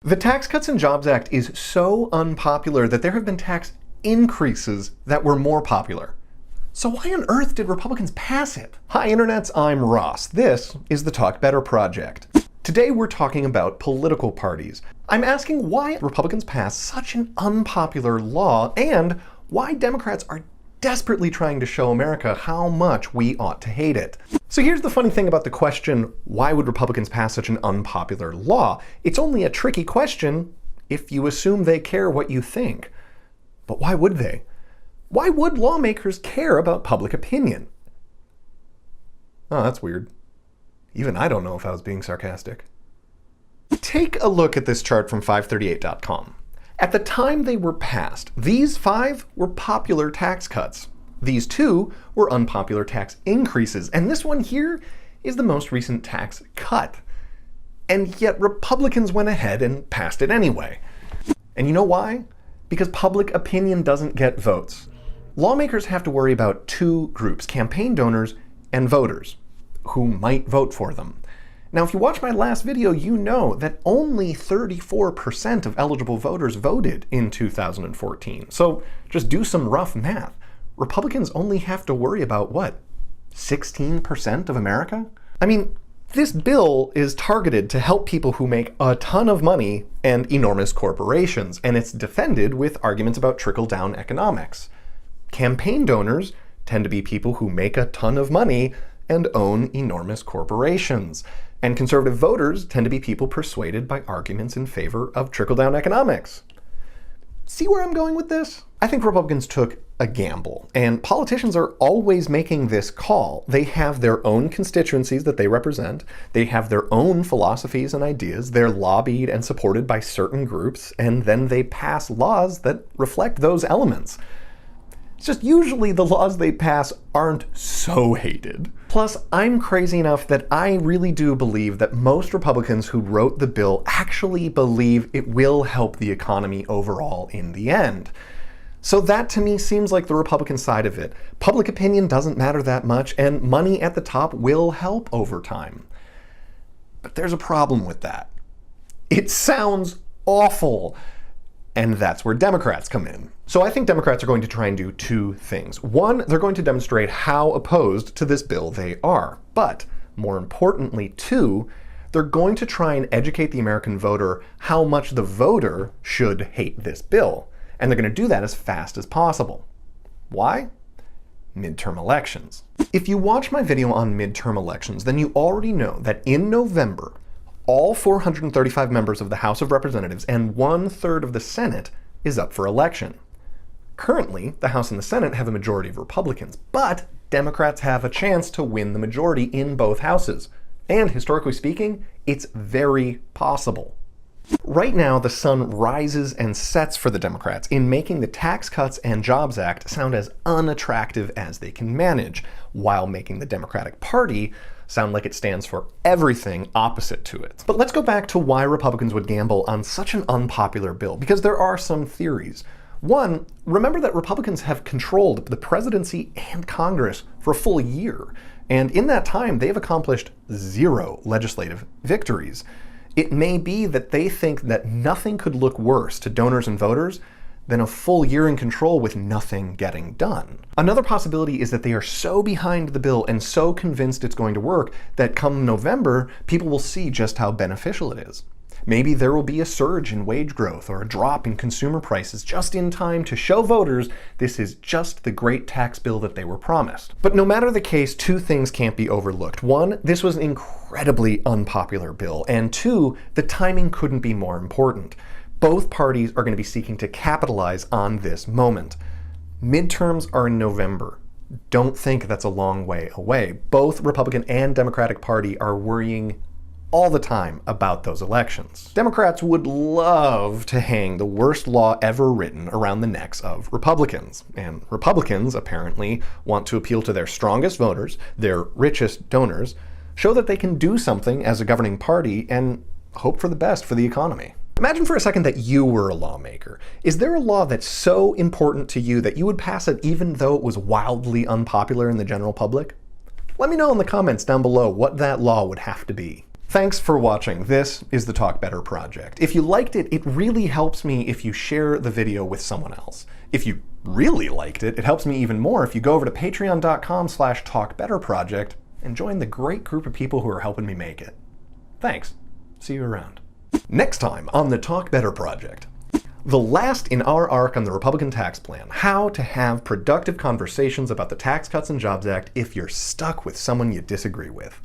The Tax Cuts and Jobs Act is so unpopular that there have been tax increases that were more popular. So why on earth did Republicans pass it? Hi internets, I'm Ross. This is the Talk Better Project. Today we're talking about political parties. I'm asking why Republicans passed such an unpopular law and why Democrats are desperately trying to show America how much we ought to hate it. So here's the funny thing about the question, why would Republicans pass such an unpopular law? It's only a tricky question if you assume they care what you think. But why would they? Why would lawmakers care about public opinion? Oh, that's weird. Even I don't know if I was being sarcastic. Take a look at this chart from 538.com. At the time they were passed, these 5 were popular tax cuts. These 2 were unpopular tax increases, and this one here is the most recent tax cut. And yet Republicans went ahead and passed it anyway. And you know why? Because public opinion doesn't get votes. Lawmakers have to worry about 2 groups, campaign donors and voters, who might vote for them. Now, if you watched my last video, you know that only 34% of eligible voters voted in 2014. So just do some rough math. Republicans only have to worry about, what, 16% of America? I mean, this bill is targeted to help people who make a ton of money and enormous corporations, and it's defended with arguments about trickle-down economics. Campaign donors tend to be people who make a ton of money and own enormous corporations. And conservative voters tend to be people persuaded by arguments in favor of trickle-down economics. See where I'm going with this? I think Republicans took a gamble, and politicians are always making this call. They have their own constituencies that they represent, they have their own philosophies and ideas, they're lobbied and supported by certain groups, and then they pass laws that reflect those elements. It's just usually the laws they pass aren't so hated. Plus, I'm crazy enough that I really do believe that most Republicans who wrote the bill actually believe it will help the economy overall in the end. So that to me seems like the Republican side of it. Public opinion doesn't matter that much, and money at the top will help over time. But there's a problem with that. It sounds awful. And that's where Democrats come in. So I think Democrats are going to try and do 2 things. One, they're going to demonstrate how opposed to this bill they are. But more importantly, 2, they're going to try and educate the American voter how much the voter should hate this bill. And they're going to do that as fast as possible. Why? Midterm elections. If you watch my video on midterm elections, then you already know that in November, all 435 members of the House of Representatives and 1/3 of the Senate is up for election. Currently, the House and the Senate have a majority of Republicans, but Democrats have a chance to win the majority in both houses. And historically speaking, it's very possible. Right now, the sun rises and sets for the Democrats in making the Tax Cuts and Jobs Act sound as unattractive as they can manage, while making the Democratic Party sound like it stands for everything opposite to it. But let's go back to why Republicans would gamble on such an unpopular bill, because there are some theories. One, remember that Republicans have controlled the presidency and Congress for a full year, and in that time they've accomplished 0 legislative victories. It may be that they think that nothing could look worse to donors and voters than a full year in control with nothing getting done. Another possibility is that they are so behind the bill and so convinced it's going to work that come November, people will see just how beneficial it is. Maybe there will be a surge in wage growth or a drop in consumer prices just in time to show voters this is just the great tax bill that they were promised. But no matter the case, 2 things can't be overlooked. 1, this was an incredibly unpopular bill, and 2, the timing couldn't be more important. Both parties are going to be seeking to capitalize on this moment. Midterms are in November. Don't think that's a long way away. Both Republican and Democratic Party are worrying all the time about those elections. Democrats would love to hang the worst law ever written around the necks of Republicans. And Republicans apparently want to appeal to their strongest voters, their richest donors, show that they can do something as a governing party, and hope for the best for the economy. Imagine for a second that you were a lawmaker. Is there a law that's so important to you that you would pass it even though it was wildly unpopular in the general public? Let me know in the comments down below what that law would have to be. Thanks for watching. This is the Talk Better Project. If you liked it, it really helps me if you share the video with someone else. If you really liked it, it helps me even more if you go over to patreon.com/talkbetterproject and join the great group of people who are helping me make it. Thanks. See you around. Next time on the Talk Better Project. The last in our arc on the Republican tax plan, how to have productive conversations about the Tax Cuts and Jobs Act if you're stuck with someone you disagree with.